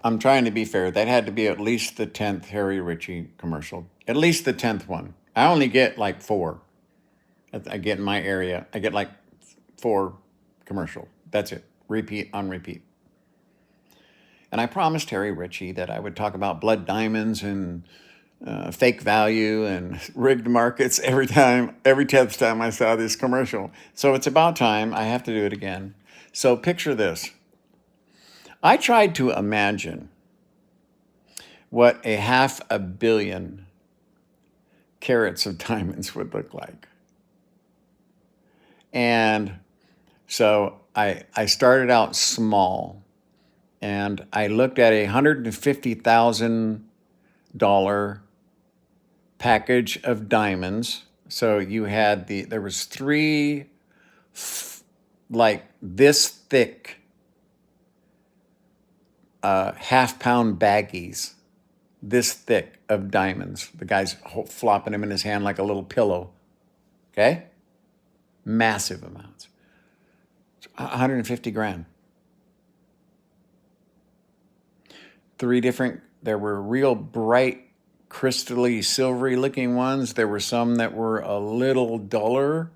I'm trying to be fair. That had to be at least the 10th Harry Ritchie commercial. At least the 10th one. I only get like four. I get in my area. I get like four commercial. That's it. Repeat on repeat. And I promised Harry Ritchie that I would talk about blood diamonds and fake value and rigged markets every 10th time I saw this commercial. So it's about time. I have to do it again. So picture this. I tried to imagine what a 500 million carats of diamonds would look like. And so I started out small, and I looked at a $150,000 package of diamonds. So you had there was three like this thick half-pound baggies, this thick of diamonds. The guy's flopping them in his hand like a little pillow. Okay? Massive amounts. 150 grand. There were real bright, crystally, silvery looking ones. There were some that were a little duller,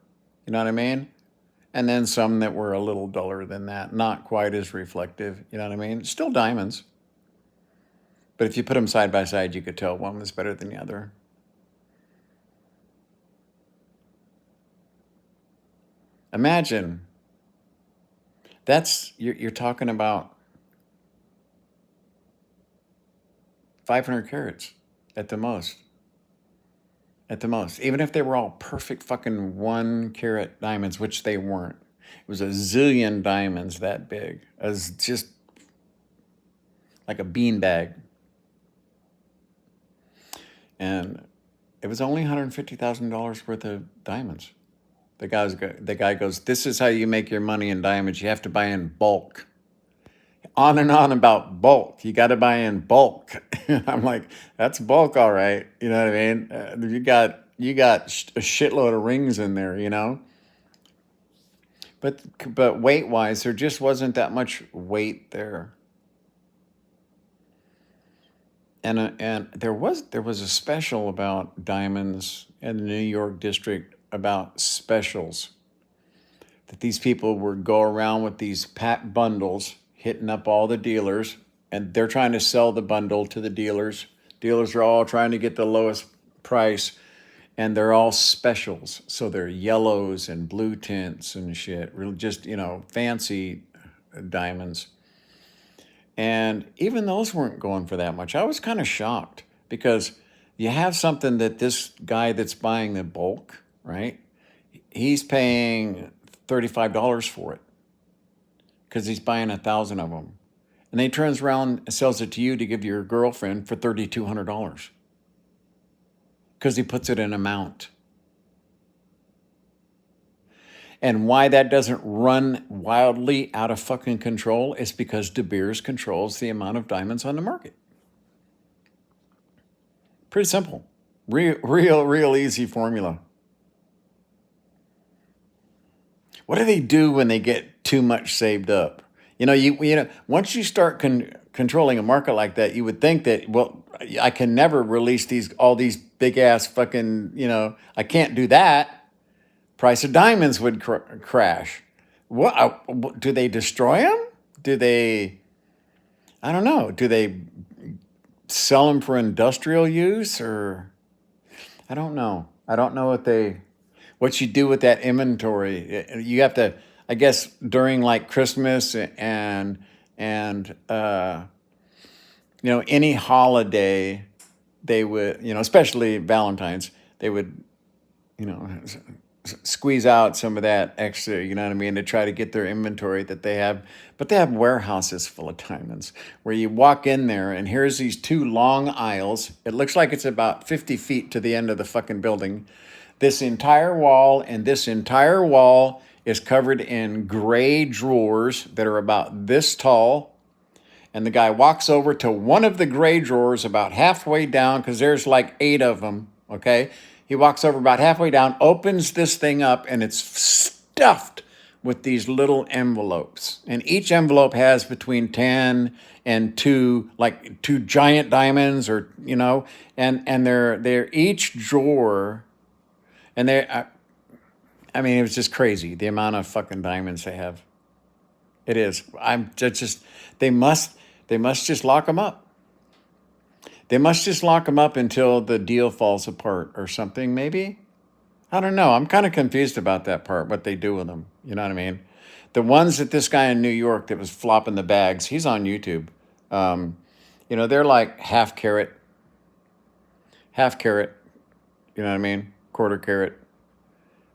you know what I mean? And then some that were a little duller than that, not quite as reflective, you know what I mean? Still diamonds. But if you put them side by side, you could tell one was better than the other. Imagine, you're talking about 500 carats at the most. At the most. Even if they were all perfect fucking 1 carat diamonds, which they weren't. It was a zillion diamonds that big. It was just like a beanbag. And it was only $150,000 worth of diamonds. The guy goes, this is how you make your money in diamonds. You have to buy in bulk. On and on about bulk. You got to buy in bulk. I'm like, that's bulk, all right. You know what I mean? You got a shitload of rings in there, you know. But weight wise, there just wasn't that much weight there. And there was a special about diamonds in the New York district about specials that these people would go around with these packed bundles, hitting up all the dealers, and they're trying to sell the bundle to the dealers. Dealers are all trying to get the lowest price, and they're all specials. So they're yellows and blue tints and shit, really just, fancy diamonds. And even those weren't going for that much. I was kind of shocked because you have something that this guy that's buying the bulk, right? He's paying $35 for it because he's buying 1,000 of them. And then he turns around and sells it to you to give your girlfriend for $3,200 because he puts it in amount. And why that doesn't run wildly out of fucking control is because De Beers controls the amount of diamonds on the market. Pretty simple. Real easy formula. What do they do when they get too much saved up? Once you start controlling a market like that, you would think that, well, I can never release all these big ass fucking, I can't do that. Price of diamonds would crash. What do they destroy them? I don't know. Do they sell them for industrial use, or I don't know. I don't know what you do with that inventory. You have to, I guess, during like Christmas and any holiday, they would, especially Valentine's, they would, squeeze out some of that extra, you know what I mean, to try to get their inventory that they have. But they have warehouses full of diamonds where you walk in there and here's these two long aisles. It looks like it's about 50 feet to the end of the fucking building. This entire wall is covered in gray drawers that are about this tall. And the guy walks over to one of the gray drawers about halfway down, because there's like 8 of them, okay? He walks over about halfway down, opens this thing up, and it's stuffed with these little envelopes, and each envelope has between 10 and two, like two giant diamonds, or and they're each drawer, and I mean, it was just crazy the amount of fucking diamonds they have. It is. I'm just they must just lock them up. They must just lock them up until the deal falls apart or something, maybe. I don't know. I'm kind of confused about that part, what they do with them. You know what I mean? The ones that this guy in New York that was flopping the bags, he's on YouTube. Um, they're like half carat, you know what I mean? Quarter carat,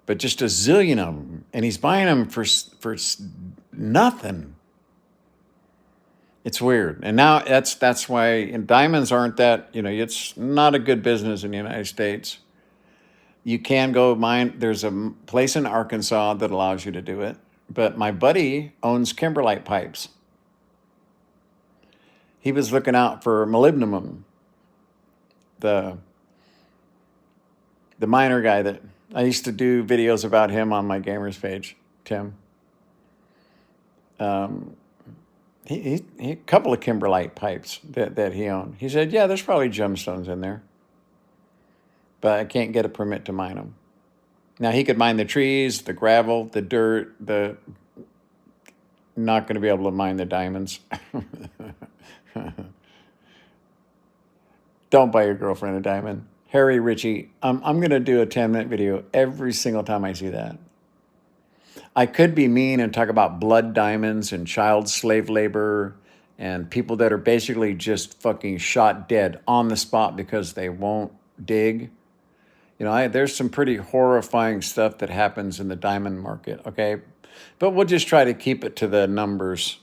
but just a zillion of them. And he's buying them for nothing. It's weird. And now that's why and diamonds aren't that, it's not a good business in the United States. You can go mine. There's a place in Arkansas that allows you to do it. But my buddy owns kimberlite pipes. He was looking out for molybdenum, the the miner guy that I used to do videos about him on my gamers page, Tim. Um, he a couple of kimberlite pipes that he owned. He said, "Yeah, there's probably gemstones in there, but I can't get a permit to mine them." Now he could mine the trees, the gravel, the dirt, the not going to be able to mine the diamonds. Don't buy your girlfriend a diamond. Harry Ritchie, I'm going to do a 10-minute video every single time I see that. I could be mean and talk about blood diamonds and child slave labor and people that are basically just fucking shot dead on the spot because they won't dig. There's some pretty horrifying stuff that happens in the diamond market, okay? But we'll just try to keep it to the numbers.